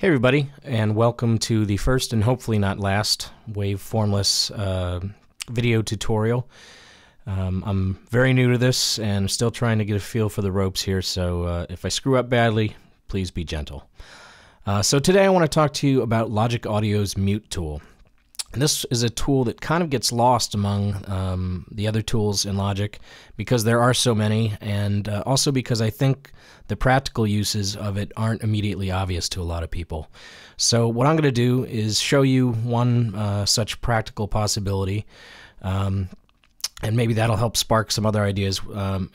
Hey everybody, and welcome to the first and hopefully not last Waveformless video tutorial. I'm very new to this and still trying to get a feel for the ropes here, so if I screw up badly, please be gentle. So today I want to talk to you about Logic Audio's mute tool. And this is a tool that kind of gets lost among the other tools in Logic because there are so many, and also because I think the practical uses of it aren't immediately obvious to a lot of people. So what I'm going to do is show you one such practical possibility, and maybe that'll help spark some other ideas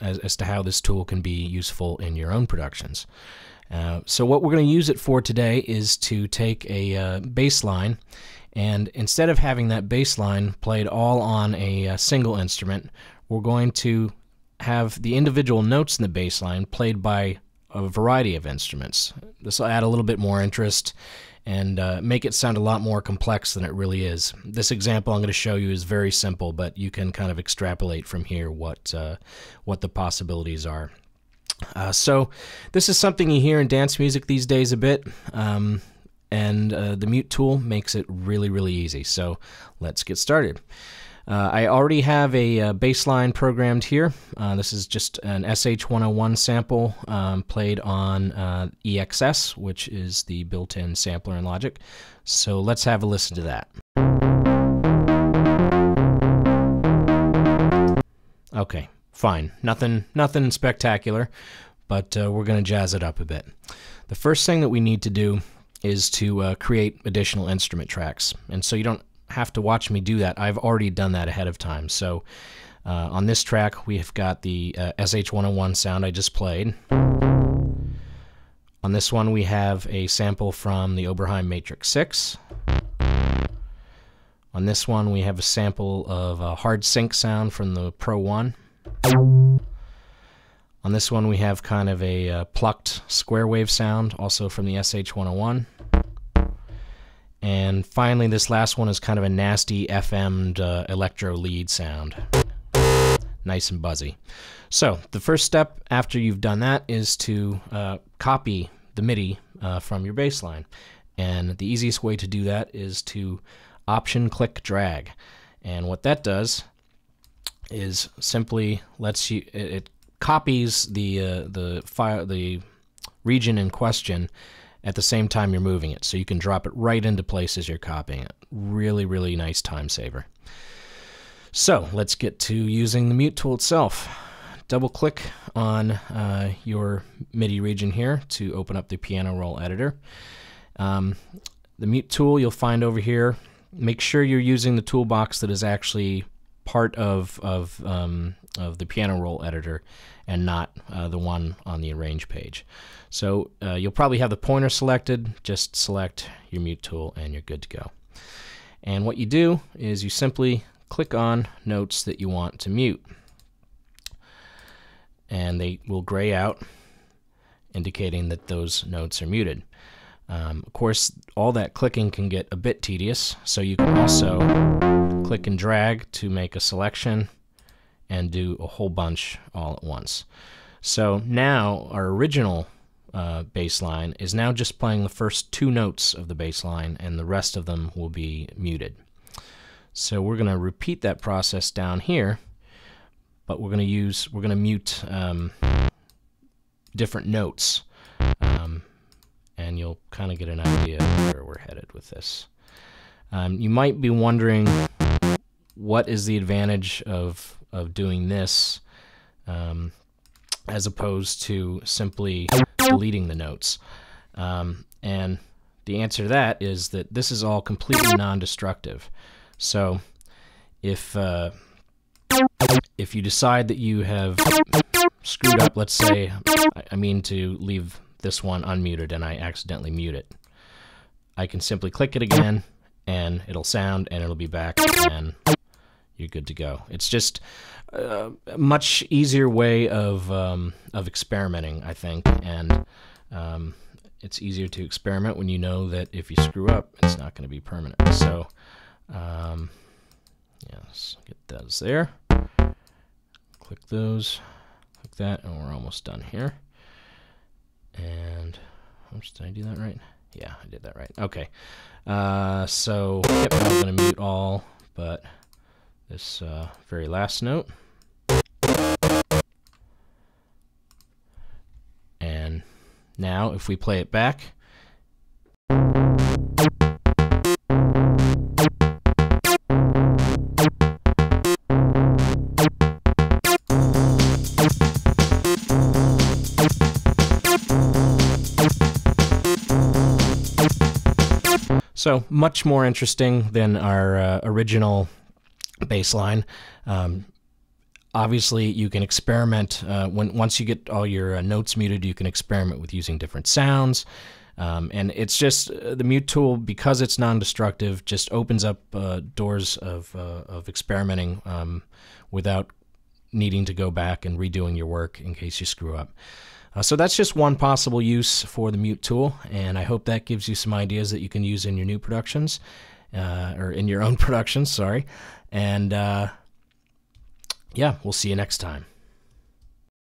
as to how this tool can be useful in your own productions. So what we're going to use it for today is to take a bass line, and instead of having that bass line played all on a single instrument, we're going to have the individual notes in the bass line played by a variety of instruments. This will add a little bit more interest and make it sound a lot more complex than it really is. This example I'm going to show you is very simple, but you can kind of extrapolate from here what the possibilities are. So this is something you hear in dance music these days a bit, and the mute tool makes it really easy. So let's get started. I already have a bass line programmed here. This is just an SH-101 sample played on EXS, which is the built-in sampler in Logic. So let's have a listen to that. Okay, fine. Nothing spectacular, but we're going to jazz it up a bit. The first thing that we need to do is to create additional instrument tracks. And so you don't have to watch me do that. I've already done that ahead of time. So on this track, we've got the SH-101 sound I just played. On this one, we have a sample from the Oberheim Matrix 6. On this one, we have a sample of a hard sync sound from the Pro 1. On this one, we have kind of a plucked square wave sound, also from the SH-101. And finally, this last one is kind of a nasty FM'd electro lead sound. Nice and buzzy. So the first step after you've done that is to copy the MIDI from your bass line. And the easiest way to do that is to Option-click drag. And what that does is simply lets you, it copies the file, the region in question at the same time you're moving it, so you can drop it right into place as you're copying it. Really nice time saver. So let's get to using the mute tool itself. Double click on your MIDI region here to open up the piano roll editor. The mute tool you'll find over here. Make sure you're using the toolbox that is actually part of the piano roll editor and not the one on the arrange page. So you'll probably have the pointer selected. Just select your mute tool and you're good to go. And what you do is you simply click on notes that you want to mute, and they will gray out, indicating that those notes are muted. Of course, all that clicking can get a bit tedious, so you can also click and drag to make a selection and do a whole bunch all at once. So now our original bass line is now just playing the first two notes of the bass line, and the rest of them will be muted. So we're going to repeat that process down here, but we're going to mute different notes, and you'll kind of get an idea of where we're headed with this. You might be wondering, what is the advantage of doing this as opposed to simply deleting the notes? And the answer to that is that this is all completely non-destructive. So if you decide that you have screwed up, let's say I mean to leave this one unmuted and I accidentally mute it, I can simply click it again and it'll sound and it'll be back and you're good to go. It's just a much easier way of experimenting, I think, and it's easier to experiment when you know that if you screw up, it's not going to be permanent. So yes, get those there. Click those, click that, and we're almost done here. And oops, did I do that right? Yeah, I did that right. Okay. So, yep, I'm going to mute all but this very last note. And now, if we play it back, so much more interesting than our original bass line. Obviously, you can experiment. Once you get all your notes muted, you can experiment with using different sounds. And it's just the mute tool, because it's non-destructive, just opens up doors of experimenting without needing to go back and redoing your work in case you screw up. So that's just one possible use for the mute tool, and I hope that gives you some ideas that you can use in your new productions, or in your own productions, sorry. And yeah, we'll see you next time.